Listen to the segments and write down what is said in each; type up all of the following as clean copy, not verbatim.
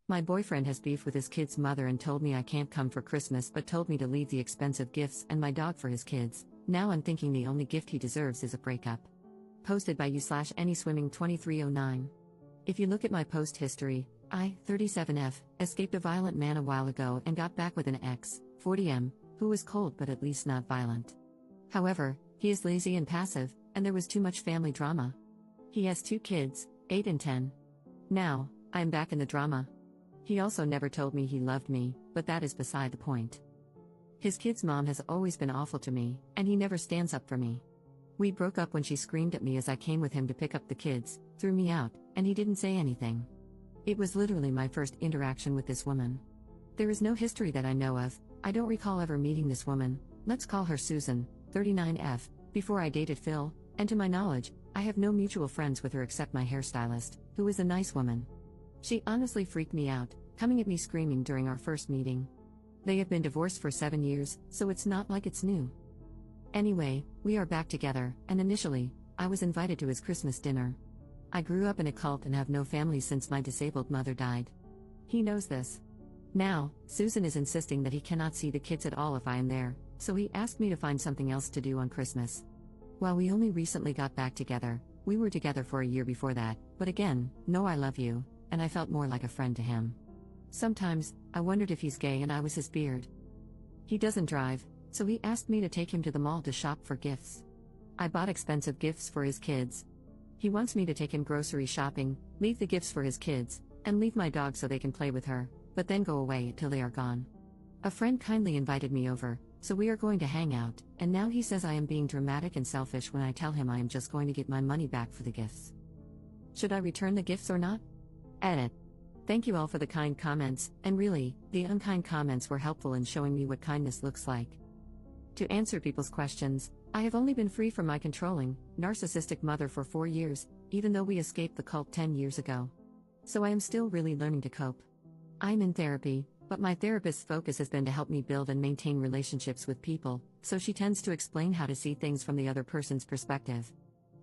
My boyfriend has beef with his kid's mother and told me I can't come for Christmas but told me to leave the expensive gifts and my dog for his kids. Now I'm thinking the only gift he deserves is a breakup. Posted by you/AnySwimming2309. If you look at my post history, I, 37F, escaped a violent man a while ago and got back with an ex, 40M, who was cold but at least not violent. However, he is lazy and passive, and there was too much family drama. He has 2 kids, 8 and 10. Now, I am back in the drama. He also never told me he loved me, but that is beside the point. His kid's mom has always been awful to me, and he never stands up for me. We broke up when she screamed at me as I came with him to pick up the kids, threw me out, and he didn't say anything. It was literally my first interaction with this woman. There is no history that I know of. I don't recall ever meeting this woman, let's call her Susan, 39F, before I dated Phil, and to my knowledge, I have no mutual friends with her except my hairstylist, who is a nice woman. She honestly freaked me out, coming at me screaming during our first meeting. They have been divorced for 7 years, so it's not like it's new. Anyway, we are back together, and initially, I was invited to his Christmas dinner. I grew up in a cult and have no family since my disabled mother died. He knows this. Now, Susan is insisting that he cannot see the kids at all if I am there, so he asked me to find something else to do on Christmas. While we only recently got back together, we were together for a year before that, but again, no I love you, and I felt more like a friend to him. Sometimes, I wondered if he's gay and I was his beard. He doesn't drive, so he asked me to take him to the mall to shop for gifts. I bought expensive gifts for his kids. He wants me to take him grocery shopping, leave the gifts for his kids, and leave my dog so they can play with her, but then go away until they are gone. A friend kindly invited me over, so we are going to hang out, and now he says I am being dramatic and selfish when I tell him I am just going to get my money back for the gifts. Should I return the gifts or not? Edit. Thank you all for the kind comments, and really, the unkind comments were helpful in showing me what kindness looks like. To answer people's questions, I have only been free from my controlling, narcissistic mother for 4 years, even though we escaped the cult 10 years ago. So I am still really learning to cope. I'm in therapy, but my therapist's focus has been to help me build and maintain relationships with people, so she tends to explain how to see things from the other person's perspective.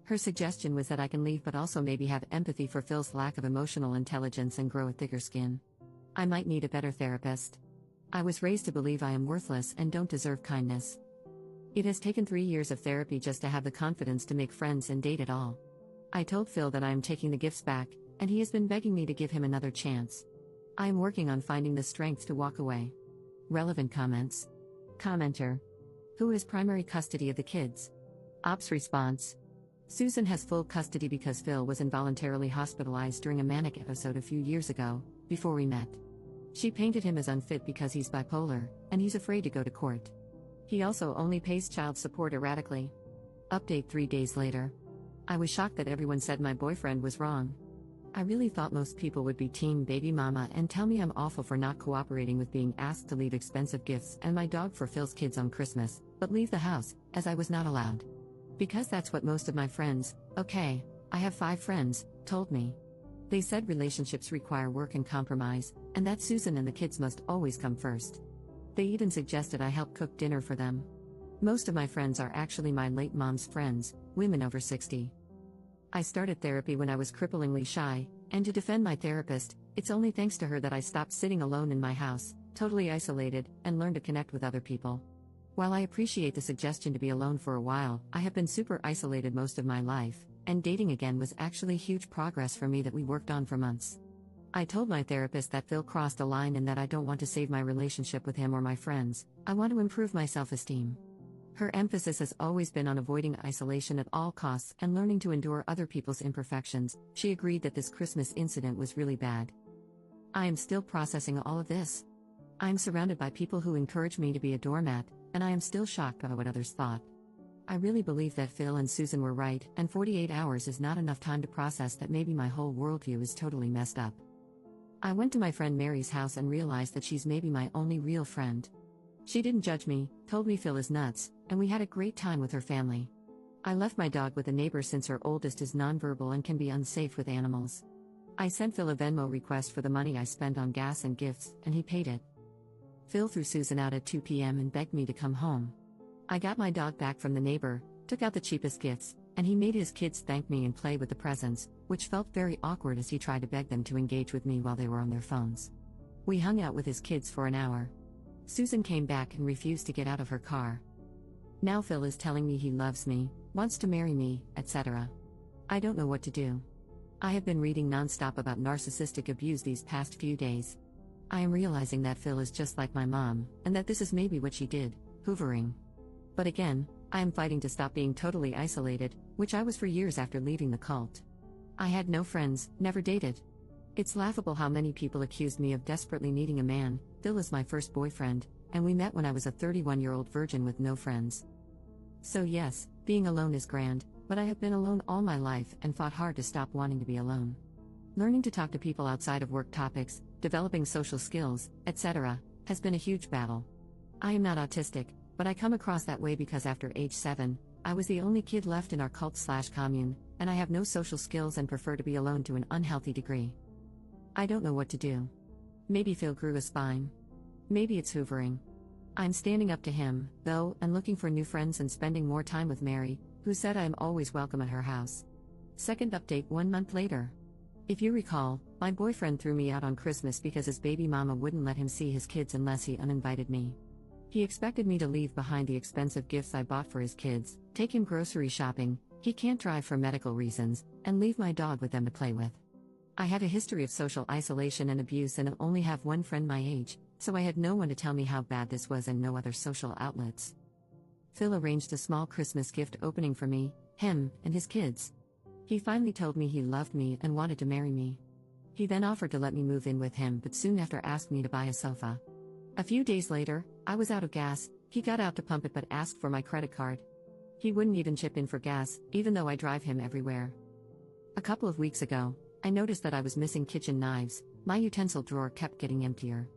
Her suggestion was that I can leave but also maybe have empathy for Phil's lack of emotional intelligence and grow a thicker skin. I might need a better therapist. I was raised to believe I am worthless and don't deserve kindness. It has taken 3 years of therapy just to have the confidence to make friends and date at all. I told Phil that I am taking the gifts back, and he has been begging me to give him another chance. I am working on finding the strength to walk away. Relevant comments. Commenter. Who has primary custody of the kids? Ops response. Susan has full custody because Phil was involuntarily hospitalized during a manic episode a few years ago, before we met. She painted him as unfit because he's bipolar, and he's afraid to go to court. He also only pays child support erratically. Update 3 days later. I was shocked that everyone said my boyfriend was wrong. I really thought most people would be team baby mama and tell me I'm awful for not cooperating with being asked to leave expensive gifts and my dog for Phil's kids on Christmas, but leave the house, as I was not allowed. Because that's what most of my friends, okay, I have 5 friends, told me. They said relationships require work and compromise, and that Susan and the kids must always come first. They even suggested I help cook dinner for them. Most of my friends are actually my late mom's friends, women over 60. I started therapy when I was cripplingly shy, and to defend my therapist, it's only thanks to her that I stopped sitting alone in my house, totally isolated, and learned to connect with other people. While I appreciate the suggestion to be alone for a while, I have been super isolated most of my life, and dating again was actually huge progress for me that we worked on for months. I told my therapist that Phil crossed a line and that I don't want to save my relationship with him or my friends, I want to improve my self-esteem. Her emphasis has always been on avoiding isolation at all costs and learning to endure other people's imperfections. She agreed that this Christmas incident was really bad. I am still processing all of this. I am surrounded by people who encourage me to be a doormat, and I am still shocked by what others thought. I really believe that Phil and Susan were right, and 48 hours is not enough time to process that maybe my whole worldview is totally messed up. I went to my friend Mary's house and realized that she's maybe my only real friend. She didn't judge me, told me Phil is nuts, and we had a great time with her family. I left my dog with a neighbor since her oldest is nonverbal and can be unsafe with animals. I sent Phil a Venmo request for the money I spent on gas and gifts, and he paid it. Phil threw Susan out at 2 p.m. and begged me to come home. I got my dog back from the neighbor, took out the cheapest gifts, and he made his kids thank me and play with the presents, which felt very awkward as he tried to beg them to engage with me while they were on their phones. We hung out with his kids for an hour. Susan came back and refused to get out of her car. Now Phil is telling me he loves me, wants to marry me, etc. I don't know what to do. I have been reading nonstop about narcissistic abuse these past few days. I am realizing that Phil is just like my mom, and that this is maybe what she did, hoovering. But again, I am fighting to stop being totally isolated, which I was for years after leaving the cult. I had no friends, never dated. It's laughable how many people accused me of desperately needing a man. Phil is my first boyfriend, and we met when I was a 31-year-old virgin with no friends. So yes, being alone is grand, but I have been alone all my life and fought hard to stop wanting to be alone. Learning to talk to people outside of work topics, developing social skills, etc., has been a huge battle. I am not autistic, but I come across that way because after age 7, I was the only kid left in our cult/commune, and I have no social skills and prefer to be alone to an unhealthy degree. I don't know what to do. Maybe Phil grew a spine. Maybe it's hoovering. I'm standing up to him, though, and looking for new friends and spending more time with Mary, who said I am always welcome at her house. Second update 1 month later. If you recall, my boyfriend threw me out on Christmas because his baby mama wouldn't let him see his kids unless he uninvited me. He expected me to leave behind the expensive gifts I bought for his kids, take him grocery shopping, he can't drive for medical reasons, and leave my dog with them to play with. I had a history of social isolation and abuse and only have one friend my age, so I had no one to tell me how bad this was and no other social outlets. Phil arranged a small Christmas gift opening for me, him, and his kids. He finally told me he loved me and wanted to marry me. He then offered to let me move in with him but soon after asked me to buy a sofa. A few days later, I was out of gas, he got out to pump it but asked for my credit card. He wouldn't even chip in for gas, even though I drive him everywhere. A couple of weeks ago, I noticed that I was missing kitchen knives. My utensil drawer kept getting emptier.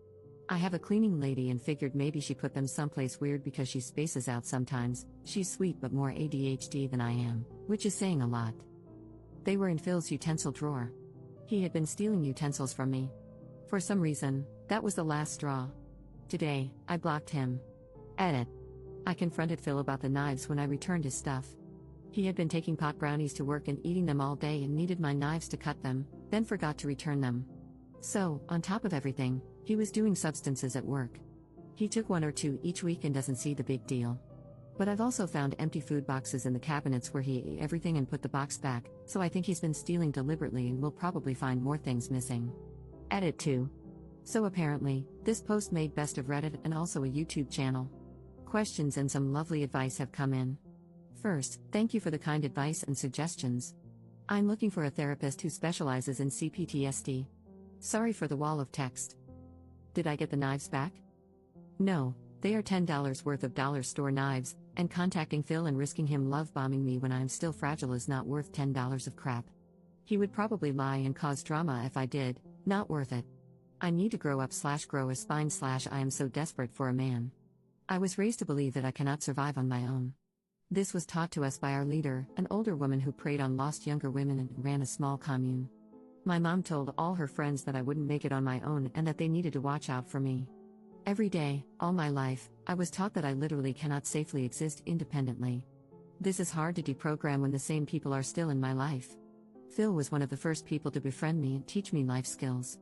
I have a cleaning lady and figured maybe she put them someplace weird because she spaces out sometimes. She's sweet but more ADHD than I am, which is saying a lot. They were in Phil's utensil drawer. He had been stealing utensils from me. For some reason, that was the last straw. Today, I blocked him. Edit. I confronted Phil about the knives when I returned his stuff. He had been taking pot brownies to work and eating them all day and needed my knives to cut them, then forgot to return them. So, on top of everything, he was doing substances at work. He took 1 or 2 each week and doesn't see the big deal. But I've also found empty food boxes in the cabinets where he ate everything and put the box back, so I think he's been stealing deliberately and will probably find more things missing. Edit 2. So apparently, this post made best of Reddit and also a YouTube channel. Questions and some lovely advice have come in. First, thank you for the kind advice and suggestions. I'm looking for a therapist who specializes in CPTSD. Sorry for the wall of text. Did I get the knives back? No, they are $10 worth of dollar store knives, and contacting Phil and risking him love bombing me when I'm still fragile is not worth $10 of crap. He would probably lie and cause drama if I did, not worth it. I need to grow up/grow a spine/ I am so desperate for a man. I was raised to believe that I cannot survive on my own. This was taught to us by our leader, an older woman who preyed on lost younger women and ran a small commune. My mom told all her friends that I wouldn't make it on my own and that they needed to watch out for me. Every day, all my life, I was taught that I literally cannot safely exist independently. This is hard to deprogram when the same people are still in my life. Phil was one of the first people to befriend me and teach me life skills.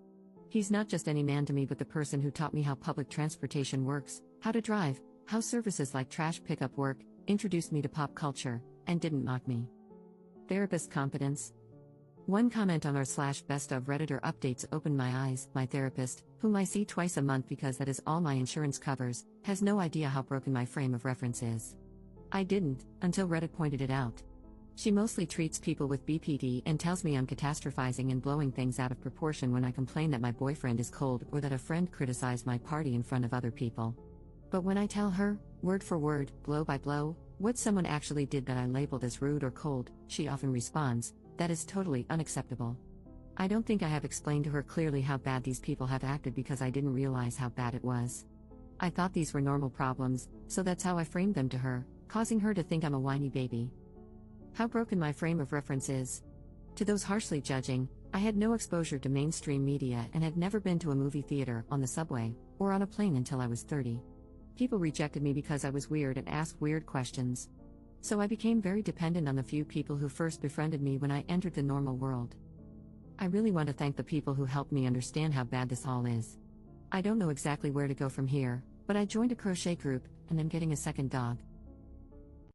He's not just any man to me but the person who taught me how public transportation works, how to drive, how services like trash pickup work, introduced me to pop culture, and didn't mock me. Therapist competence. One comment on r/best of Redditor updates opened my eyes. My therapist, whom I see twice a month because that is all my insurance covers, has no idea how broken my frame of reference is. I didn't, until Reddit pointed it out. She mostly treats people with BPD and tells me I'm catastrophizing and blowing things out of proportion when I complain that my boyfriend is cold or that a friend criticized my party in front of other people. But when I tell her, word for word, blow by blow, what someone actually did that I labeled as rude or cold, she often responds, that is totally unacceptable. I don't think I have explained to her clearly how bad these people have acted because I didn't realize how bad it was. I thought these were normal problems, so that's how I framed them to her, causing her to think I'm a whiny baby. How broken my frame of reference is. To those harshly judging, I had no exposure to mainstream media and had never been to a movie theater, on the subway, or on a plane until I was 30. People rejected me because I was weird and asked weird questions. So I became very dependent on the few people who first befriended me when I entered the normal world. I really want to thank the people who helped me understand how bad this all is. I don't know exactly where to go from here, but I joined a crochet group, and I'm getting a second dog.